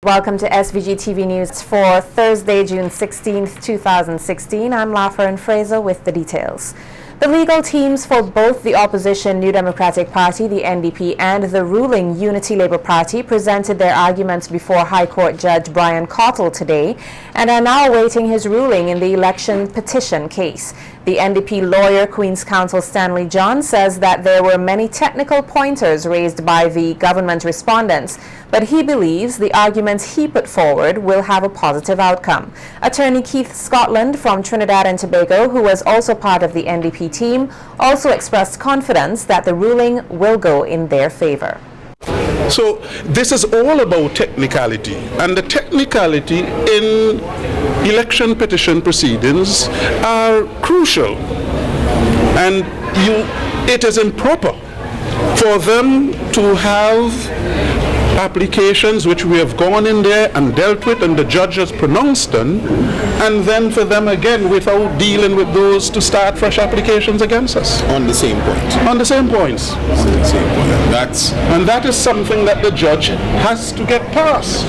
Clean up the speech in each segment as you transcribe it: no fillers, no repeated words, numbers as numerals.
Welcome to SVG-TV News for Thursday, June 16th, 2016. I'm Laffer Fraser with the details. The legal teams for both the opposition New Democratic Party, the NDP, and the ruling Unity Labour Party presented their arguments before High Court Judge Brian Cottle today and are now awaiting his ruling in the election petition case. The NDP lawyer, Queen's Counsel Stanley John, says that there were many technical pointers raised by the government respondents, but he believes the arguments he put forward will have a positive outcome. Attorney Keith Scotland from Trinidad and Tobago, who was also part of the NDP team, also expressed confidence that the ruling will go in their favor. So this is all about technicality, and the technicality in election petition proceedings are crucial, and it is improper for them to have applications which we have gone in there and dealt with and the judge has pronounced them, and then for them again, without dealing with those, to start fresh applications against us. On the same point. On the same points. On the same point. And that is something that the judge has to get past.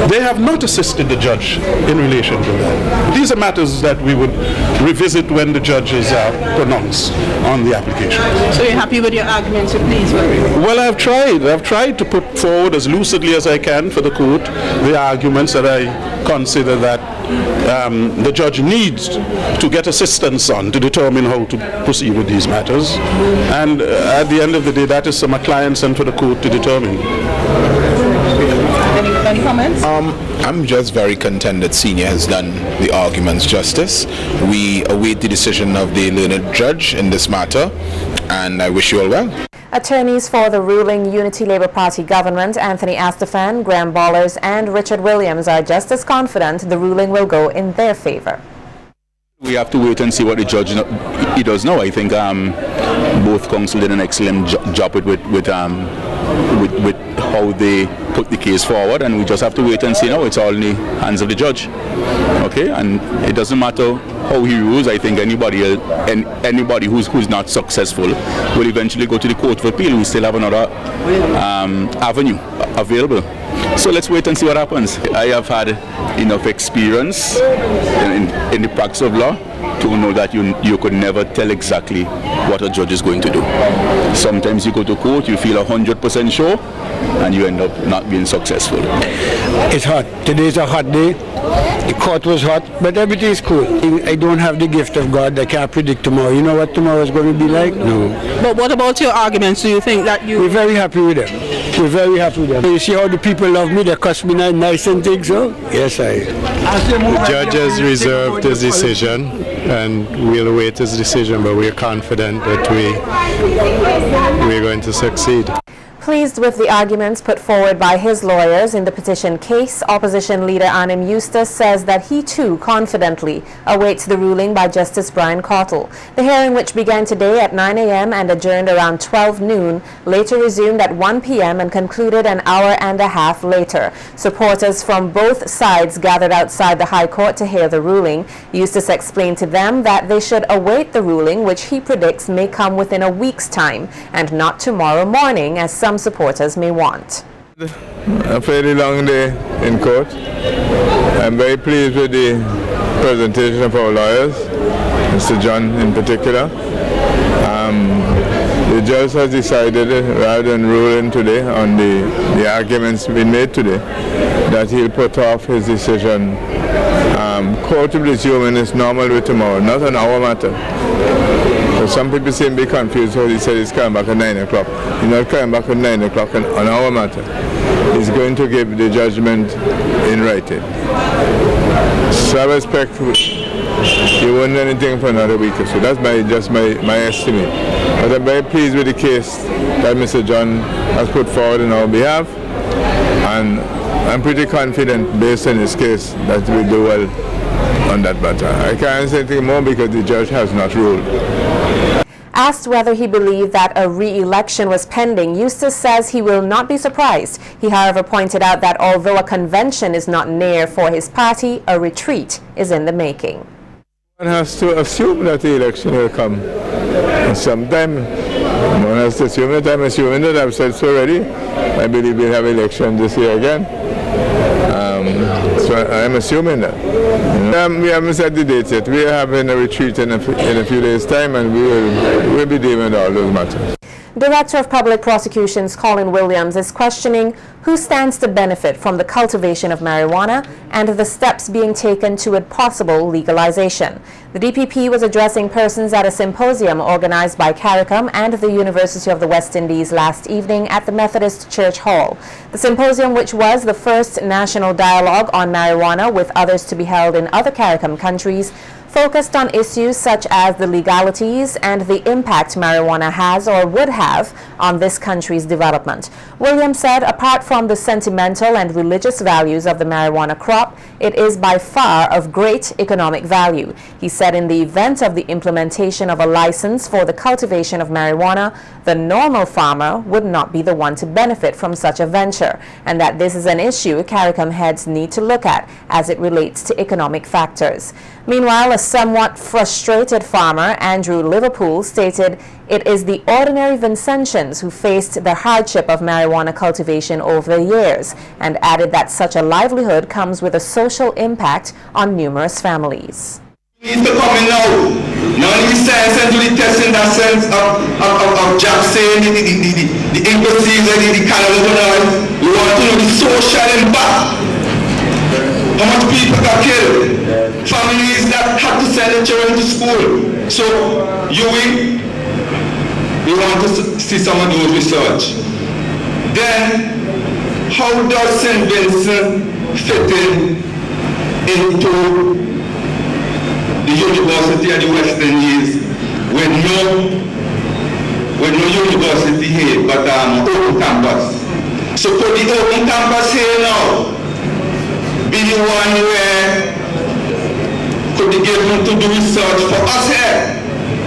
They have not assisted the judge in relation to that. These are matters that we would revisit when the judges are pronounced on the application. So you're happy with your arguments, so please? Well, I've tried to put forward as lucidly as I can for the court the arguments that I consider that the judge needs to get assistance on to determine how to proceed with these matters. And at the end of the day, that is for my clients and for the court to determine. Any comments? I'm just very content that Senior has done the arguments justice. We await the decision of the learned judge in this matter, and I wish you all well. Attorneys for the ruling Unity Labour Party government, Anthony Astafan, Graham Ballers, and Richard Williams, are just as confident the ruling will go in their favor. We have to wait and see what the judge does now. I think both counsel did an excellent job with how they put the case forward, and we just have to wait and see now. It's all in the hands of the judge. Okay, and it doesn't matter how he rules. I think anybody who's not successful will eventually go to the Court of Appeal. We still have another avenue available. So let's wait and see what happens. I have had enough experience in the practice of law to know that you could never tell exactly what a judge is going to do. Sometimes you go to court, you feel 100% sure, and you end up not being successful. It's hot. Today's a hot day. The court was hot, but everything is cool. I don't have the gift of God. I can't predict tomorrow. You know what tomorrow is going to be like? No. But what about your arguments? Do you think that We're very happy with them. We're very happy with them. You see how the people love me? They cuss me nice and things, so? Yes, The judge has reserved his decision, and we'll await his decision, but we're confident that we're going to succeed. Pleased with the arguments put forward by his lawyers in the petition case, opposition leader Anim Eustace says that he too confidently awaits the ruling by Justice Brian Cottle. The hearing, which began today at 9 a.m. and adjourned around 12 noon, later resumed at 1 p.m. and concluded an hour and a half later. Supporters from both sides gathered outside the High Court to hear the ruling. Eustace explained to them that they should await the ruling, which he predicts may come within a week's time and not tomorrow morning, as some supporters may want. A fairly long day in court. I'm very pleased with the presentation of our lawyers, Mr. John in particular. The judge has decided, rather than ruling today on the arguments being made today, that he'll put off his decision. Court will resume is normal with tomorrow, not an hour matter. So some people seem to be confused, so he said he's coming back at 9 o'clock. He's not coming back at 9 o'clock on our matter. He's going to give the judgment in writing. So I respect he won't do anything for another week or so. That's just my estimate. But I'm very pleased with the case that Mr. John has put forward on our behalf, and I'm pretty confident based on his case that we'll do well on that matter. I can't say anything more because the judge has not ruled. Asked whether he believed that a re-election was pending, Eustace says he will not be surprised. He, however, pointed out that although a convention is not near for his party, a retreat is in the making. One has to assume that the election will come sometime. One has to assume that. I'm assuming that. I've said so already. I believe we'll have election this year again. So I'm assuming that. We haven't set the date yet. We are having a retreat in a few days' time, and we'll be dealing with all those matters. Director of Public Prosecutions Colin Williams is questioning who stands to benefit from the cultivation of marijuana and the steps being taken to its possible legalization. The DPP was addressing persons at a symposium organized by CARICOM and the University of the West Indies last evening at the Methodist Church Hall. The symposium, which was the first national dialogue on marijuana with others to be held in other CARICOM countries, focused on issues such as the legalities and the impact marijuana has or would have on this country's development. Williams said apart from the sentimental and religious values of the marijuana crop, it is by far of great economic value. He said in the event of the implementation of a license for the cultivation of marijuana, the normal farmer would not be the one to benefit from such a venture, and that this is an issue CARICOM heads need to look at as it relates to economic factors. Meanwhile, a somewhat frustrated farmer, Andrew Liverpool, stated it is the ordinary Vincentians who faced the hardship of marijuana cultivation over the years, and added that such a livelihood comes with a social impact on numerous families. Needs to come in now. Now we science and do the test in that sense of Jack saying the imbeciles and the cannibals. We want to know the social impact. How much people got killed? Families that had to send their children to school. So we want to see some of those research. Then, how does St. Vincent fit into the university of the West Indies with no university here, but open campus? So could the open campus here now be the one where could be given to do research for us here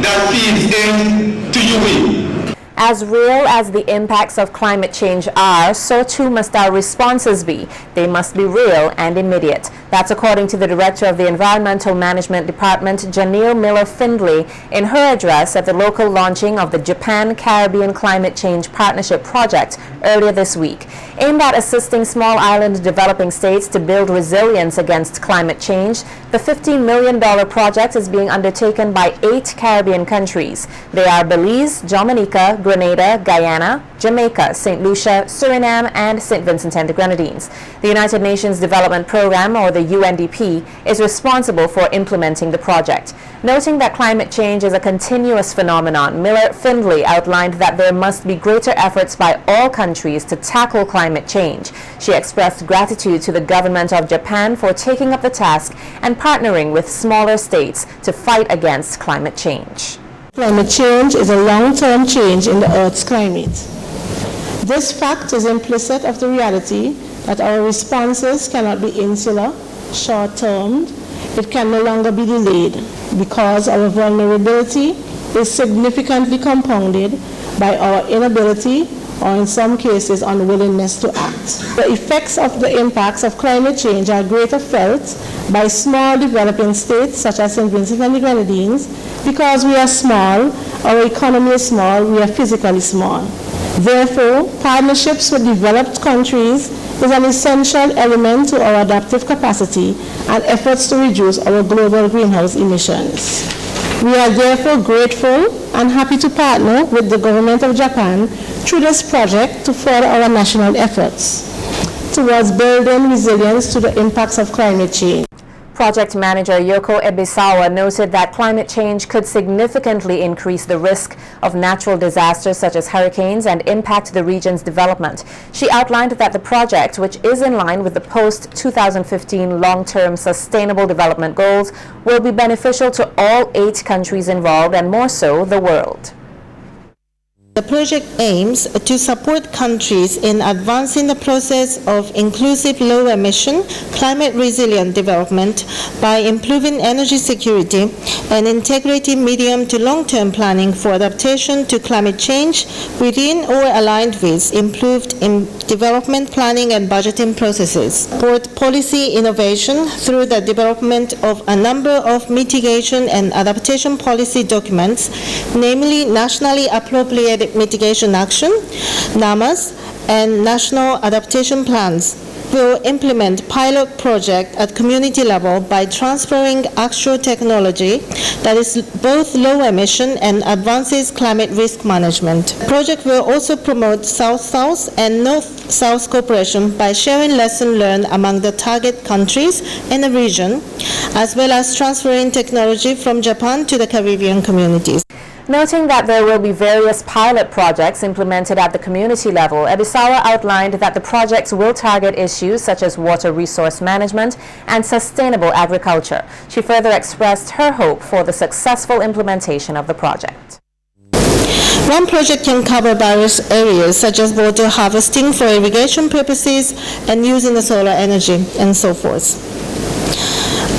that feeds into UWI? As real as the impacts of climate change are, so too must our responses be. They must be real and immediate. That's according to the Director of the Environmental Management Department, Janelle Miller-Findlay, in her address at the local launching of the Japan-Caribbean Climate Change Partnership Project earlier this week. Aimed at assisting small island developing states to build resilience against climate change, the $15 million project is being undertaken by 8 Caribbean countries. They are Belize, Dominica, Grenada, Guyana, Jamaica, St. Lucia, Suriname, and St. Vincent and the Grenadines. The United Nations Development Program, or the UNDP, is responsible for implementing the project. Noting that climate change is a continuous phenomenon, Miller-Findlay outlined that there must be greater efforts by all countries to tackle climate change. She expressed gratitude to the government of Japan for taking up the task and partnering with smaller states to fight against climate change. Climate change is a long-term change in the Earth's climate. This fact is implicit of the reality that our responses cannot be insular, short-termed. It can no longer be delayed because our vulnerability is significantly compounded by our inability, or in some cases unwillingness, to act. The effects of the impacts of climate change are greater felt by small developing states such as St. Vincent and the Grenadines because we are small, our economy is small, we are physically small. Therefore, partnerships with developed countries is an essential element to our adaptive capacity and efforts to reduce our global greenhouse emissions. We are therefore grateful and happy to partner with the government of Japan through this project to further our national efforts towards building resilience to the impacts of climate change. Project manager Yoko Ebisawa noted that climate change could significantly increase the risk of natural disasters such as hurricanes and impact the region's development. She outlined that the project, which is in line with the post-2015 long-term sustainable development goals, will be beneficial to all 8 countries involved and more so the world. The project aims to support countries in advancing the process of inclusive low-emission, climate-resilient development by improving energy security and integrating medium to long-term planning for adaptation to climate change within or aligned with improved development planning and budgeting processes. Support policy innovation through the development of a number of mitigation and adaptation policy documents, namely nationally appropriate mitigation action, NAMAs, and national adaptation plans. will implement pilot project at community level by transferring actual technology that is both low emission and advances climate risk management. Project will also promote South-South and North-South cooperation by sharing lessons learned among the target countries in the region, as well as transferring technology from Japan to the Caribbean communities. Noting that there will be various pilot projects implemented at the community level, Ebisawa outlined that the projects will target issues such as water resource management and sustainable agriculture. She further expressed her hope for the successful implementation of the project. One project can cover various areas such as water harvesting for irrigation purposes and using the solar energy and so forth.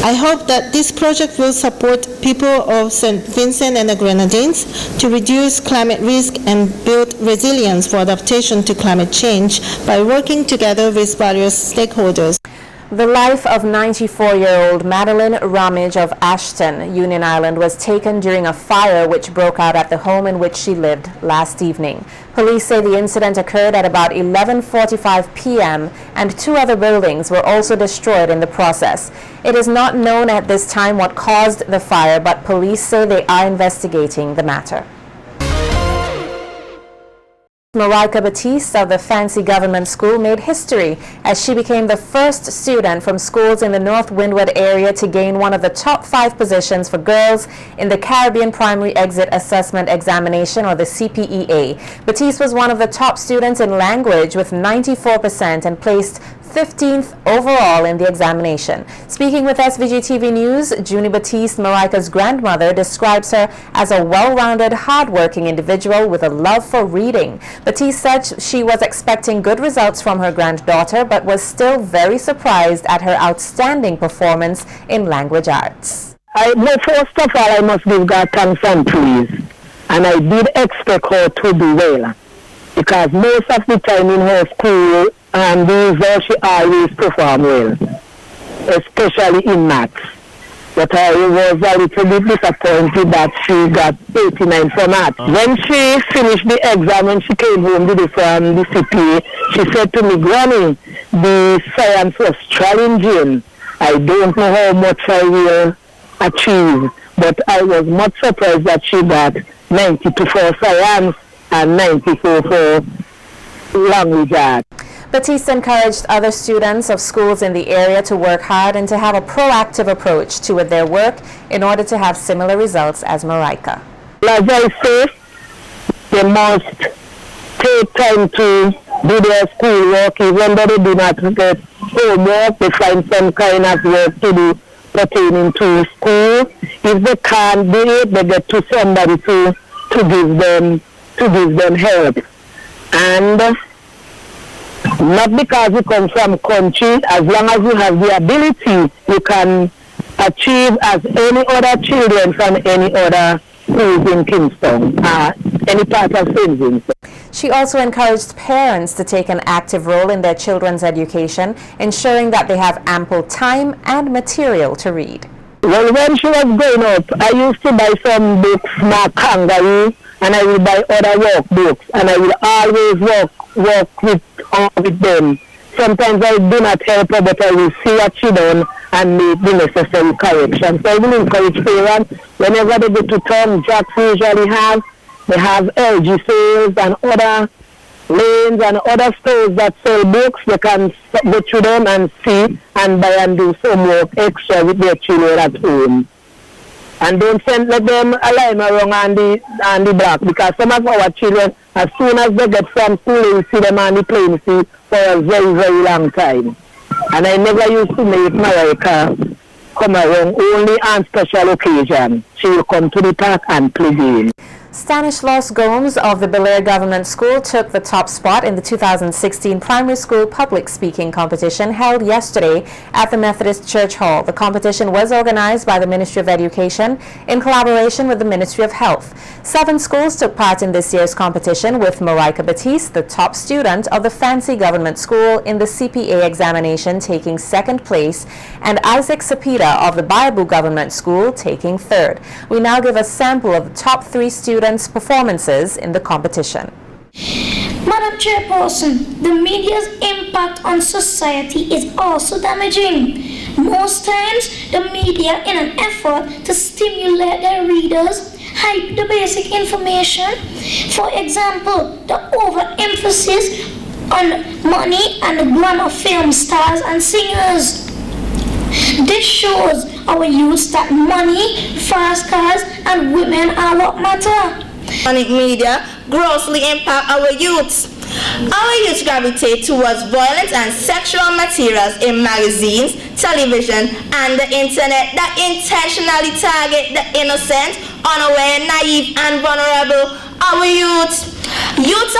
I hope that this project will support people of St. Vincent and the Grenadines to reduce climate risk and build resilience for adaptation to climate change by working together with various stakeholders. The life of 94-year-old Madeline Ramage of Ashton, Union Island, was taken during a fire which broke out at the home in which she lived last evening. Police say the incident occurred at about 11:45 p.m. and 2 other buildings were also destroyed in the process. It is not known at this time what caused the fire, but police say they are investigating the matter. Marika Batiste of the Fancy Government School made history as she became the first student from schools in the North Windward area to gain one of the top 5 positions for girls in the Caribbean Primary Exit Assessment Examination, or the CPEA. Batiste was one of the top students in language with 94% and placed 15th overall in the examination. Speaking with SVG-TV News, Junie Batiste, Marika's grandmother, describes her as a well-rounded, hard-working individual with a love for reading. Batiste said she was expecting good results from her granddaughter, but was still very surprised at her outstanding performance in language arts. First of all, I must give God thanks and praise. And I did expect her to do well, because most of the time in her school, and she always perform well, especially in maths. But I was a little bit disappointed that she got 89 for maths. When she finished the exam, when she came home from the CPA, she said to me, "Granny, the science was challenging. I don't know how much I will achieve." But I was much surprised that she got 92 for science and 94 for language arts. Batiste encouraged other students of schools in the area to work hard and to have a proactive approach to their work in order to have similar results as Marika. As I say, they must take time to do their schoolwork. Even though they do not get homework, they find some kind of work to do pertaining to school. If they can't do it, they get to somebody to give them help. And not because you come from country, as long as you have the ability, you can achieve as any other children from any other schools in Kingston, any part of St. Vincent. She also encouraged parents to take an active role in their children's education, ensuring that they have ample time and material to read. Well, when she was growing up, I used to buy some books, Mark Kangaroo, and I will buy other workbooks, and I will always work with them. Sometimes I do not help her, but I will see what she done and make the necessary corrections. So I will encourage parents, whenever they go to town, Jacks usually they have LG sales and other lanes and other stores that sell books. They can go to them and see and buy and do some work extra with their children at home. And don't let them align around on the block, because some of our children, as soon as they get from school, you see them on the playing field for a very, very long time. And I never used to make Marika come around only on special occasion. She will come to the park and play games. Stanislaus Gomes of the Belair Government School took the top spot in the 2016 Primary School Public Speaking Competition held yesterday at the Methodist Church Hall. The competition was organized by the Ministry of Education in collaboration with the Ministry of Health. 7 schools took part in this year's competition, with Marika Batiste, the top student of the Fancy Government School in the CPA examination, taking 2nd place, and Isaac Sapita of the Baibu Government School taking 3rd. We now give a sample of the top 3 students' performances in the competition. Madam Chairperson, the media's impact on society is also damaging. Most times, the media, in an effort to stimulate their readers, hide the basic information. For example, the overemphasis on money and the glamour film stars and singers. This shows our youth that money, fast cars, and women are what matter. Electronic media grossly impact our youths. Our youth gravitate towards violent and sexual materials in magazines, television, and the internet that intentionally target the innocent, unaware, naive, and vulnerable. Our youths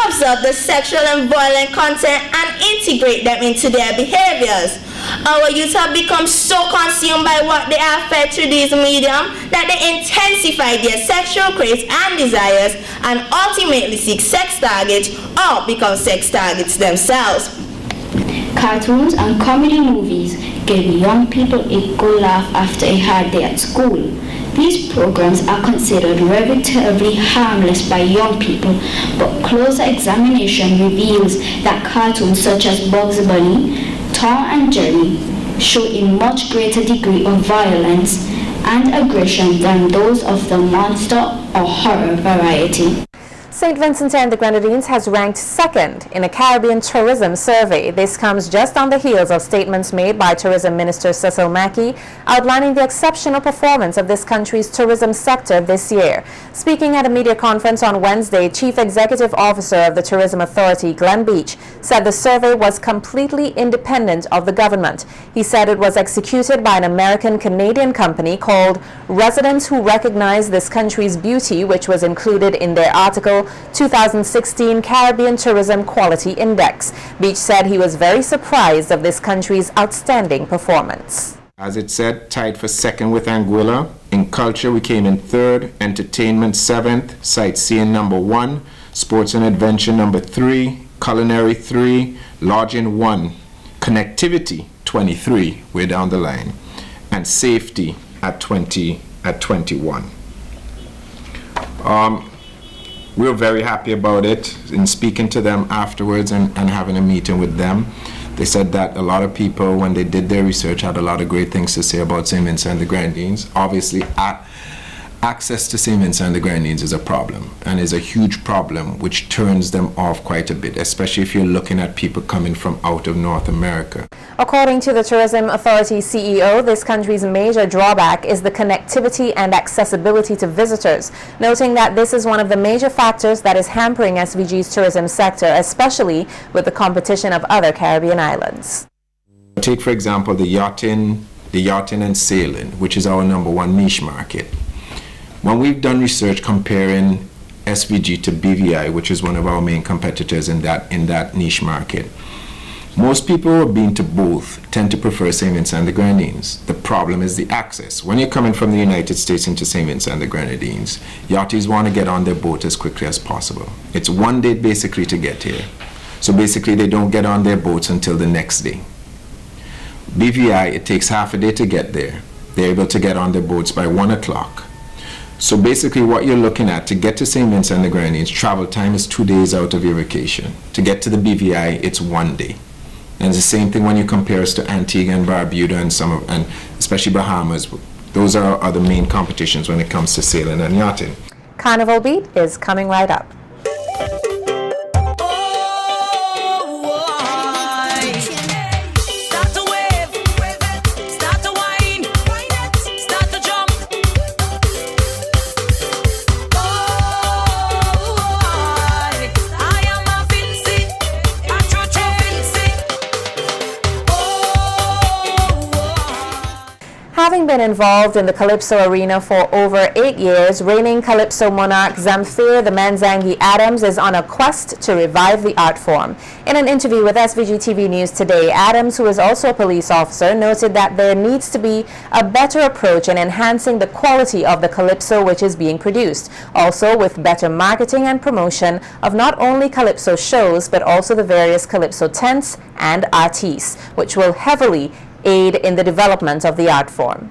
observe the sexual and violent content and integrate them into their behaviors. Our youth have become so consumed by what they are fed through these medium that they intensify their sexual craves and desires and ultimately seek sex targets or become sex targets themselves. Cartoons and comedy movies give young people a good laugh after a hard day at school. These programs are considered relatively harmless by young people, but closer examination reveals that cartoons such as Bugs Bunny, Tom and Jerry show a much greater degree of violence and aggression than those of the monster or horror variety. St. Vincent and the Grenadines has ranked second in a Caribbean tourism survey. This comes just on the heels of statements made by Tourism Minister Cecil Mackey outlining the exceptional performance of this country's tourism sector this year. Speaking at a media conference on Wednesday, Chief Executive Officer of the Tourism Authority, Glenn Beach, said the survey was completely independent of the government. He said it was executed by an American-Canadian company called Residents Who Recognize This Country's Beauty, which was included in their article 2016 Caribbean Tourism Quality Index. Beach said he was very surprised of this country's outstanding performance. As it said, tied for second with Anguilla. In culture, we came in third, entertainment 7th, sightseeing number 1, sports and adventure number 3, culinary 3, lodging 1, connectivity 23, way down the line, and safety at 21. We're very happy about it. In speaking to them afterwards and having a meeting with them, they said that a lot of people, when they did their research, had a lot of great things to say about St. Vincent and the Grenadines. Obviously, access to St. Vincent and the Grenadines is a problem, and is a huge problem which turns them off quite a bit, especially if you're looking at people coming from out of North America. According to the Tourism Authority CEO, this country's major drawback is the connectivity and accessibility to visitors, noting that this is one of the major factors that is hampering SVG's tourism sector, especially with the competition of other Caribbean islands. Take, for example, the yachting and sailing, which is our #1 niche market. When we've done research comparing SVG to BVI, which is one of our main competitors in that niche market, most people who have been to both tend to prefer St. Vincent and the Grenadines. The problem is the access. When you're coming from the United States into St. Vincent and the Grenadines, yachties want to get on their boat as quickly as possible. It's one day basically to get here. So basically they don't get on their boats until the next day. BVI, it takes half a day to get there. They're able to get on their boats by 1 o'clock. So basically what you're looking at, to get to St. Vincent and the Grenadines, travel time is 2 days out of your vacation. To get to the BVI, it's 1 day. And it's the same thing when you compare us to Antigua and Barbuda and especially Bahamas. Those are the main competitions when it comes to sailing and yachting. Carnival Beat is coming right up. Having been involved in the Calypso arena for over 8 years, reigning Calypso monarch Zamfir the Manzangi Adams is on a quest to revive the art form. In an interview with SVG-TV News today, Adams, who is also a police officer, noted that there needs to be a better approach in enhancing the quality of the Calypso which is being produced, also with better marketing and promotion of not only Calypso shows but also the various Calypso tents and artistes, which will heavily aid in the development of the art form.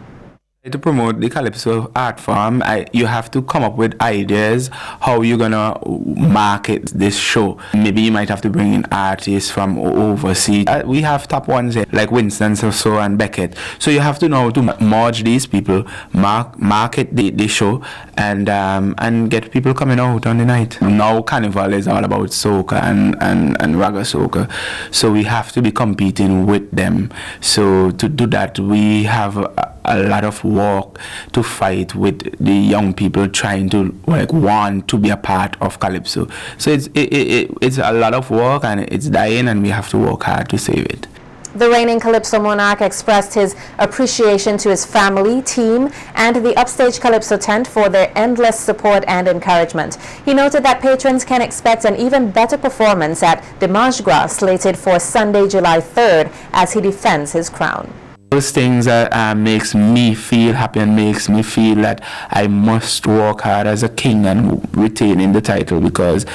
To promote the Calypso art form, you have to come up with ideas how you're gonna market this show. Maybe you might have to bring in artists from overseas. We have top ones here, like Winston So and Beckett. So you have to know how to merge these people, market the show, and get people coming out on the night. Now Carnival is all about soca and raga soca, so we have to be competing with them. So to do that, we have a lot of work to fight with the young people trying to want to be a part of Calypso. So it's a lot of work, and it's dying, and we have to work hard to save it. The reigning Calypso monarch expressed his appreciation to his family, team, and the Upstage Calypso tent for their endless support and encouragement. He noted that patrons can expect an even better performance at the Mardi Gras, slated for Sunday, July 3rd, as he defends his crown. Those things that makes me feel happy and makes me feel that I must work hard as a king and retaining the title, because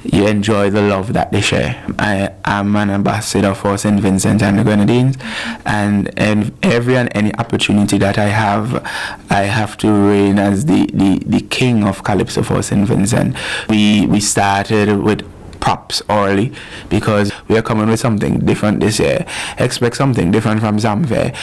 you enjoy the love that they share. I am an ambassador for St. Vincent and the Grenadines, and every and any opportunity that I have to reign as the king of Calypso for St. Vincent. We started with props early because we are coming with something different this year. Expect something different from Zamfare.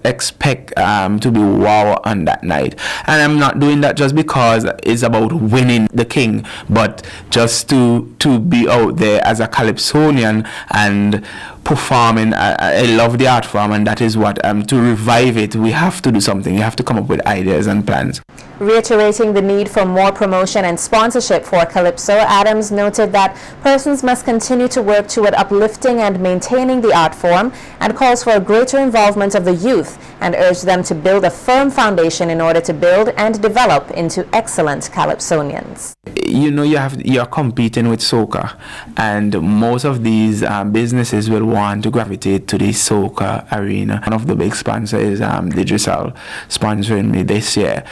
Expect to be wow on that night. And I'm not doing that just because it's about winning the king, but just to be out there as a Calypsonian and performing. I love the art form, and that is what to revive it, we have to do something. You have to come up with ideas and plans. Reiterating the need for more promotion and sponsorship for Calypso, Adams noted that persons must continue to work toward uplifting and maintaining the art form, and calls for a greater involvement of the youth, and urged them to build a firm foundation in order to build and develop into excellent Calypsonians. You know, you're competing with soca, and most of these businesses will want to gravitate to the soca arena. One of the big sponsors is Digicel, sponsoring me this year.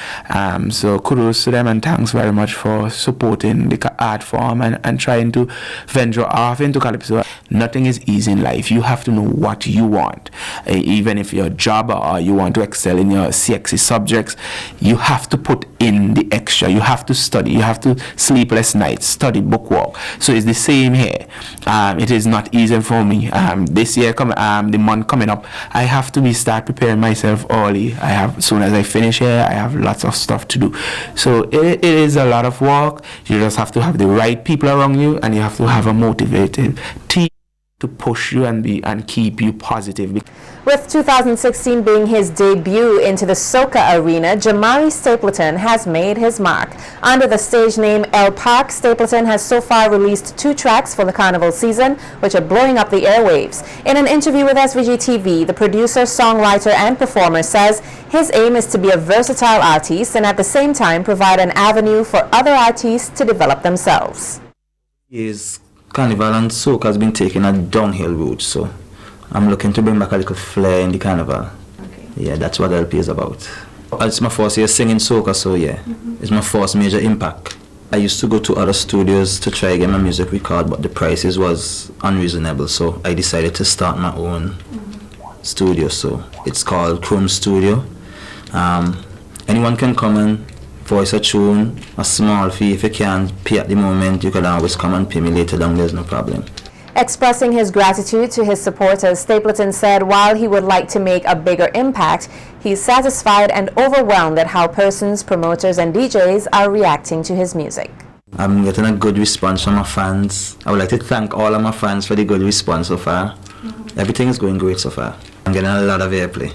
So kudos to them, and thanks very much for supporting the art form and trying to venture off into Calypso. Nothing is easy in life. You have to know what you want. Even if you're a jobber or you want to excel in your CXC subjects, you have to put in the extra. You have to study. You have to sleepless nights, study, bookwork. So it's the same here. It is not easy for me. This year, the month coming up, I have to start preparing myself early. As soon as I finish here, I have lots of stuff to do. So it is a lot of work. You just have to have the right people around you, and you have to have a motivated team to push you and keep you positive. With 2016 being his debut into the soca arena, Jamari Stapleton has made his mark. Under the stage name El Park, Stapleton has so far released 2 tracks for the carnival season, which are blowing up the airwaves. In an interview with SVG-TV, the producer, songwriter, and performer says his aim is to be a versatile artist and at the same time provide an avenue for other artists to develop themselves. Carnival and soca has been taking a downhill route, so I'm looking to bring back a little flair in the carnival. Okay. Yeah, that's what LP is about. It's my first year singing soca, so yeah, it's my first major impact. I used to go to other studios to try to get my music recorded, but the prices was unreasonable, so I decided to start my own studio. So it's called Chrome Studio. Anyone can come and voice a tune, a small fee. If you can't pay at the moment, you can always come and pay me later down, there's no problem. Expressing his gratitude to his supporters, Stapleton said while he would like to make a bigger impact, he's satisfied and overwhelmed at how persons, promoters, and DJs are reacting to his music. I'm getting a good response from my fans. I would like to thank all of my fans for the good response so far. Everything is going great so far. I'm getting a lot of airplay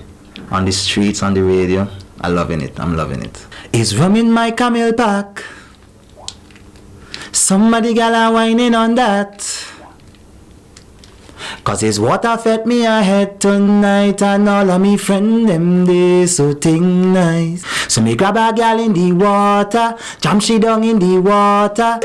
on the streets, on the radio. I'm loving it. It's rum in my camel pack. Somebody gal are whining on that. Cause it's water fed me ahead tonight, and all of me friend them they so ting nice. So me grab a gal in the water, jump she down in the water.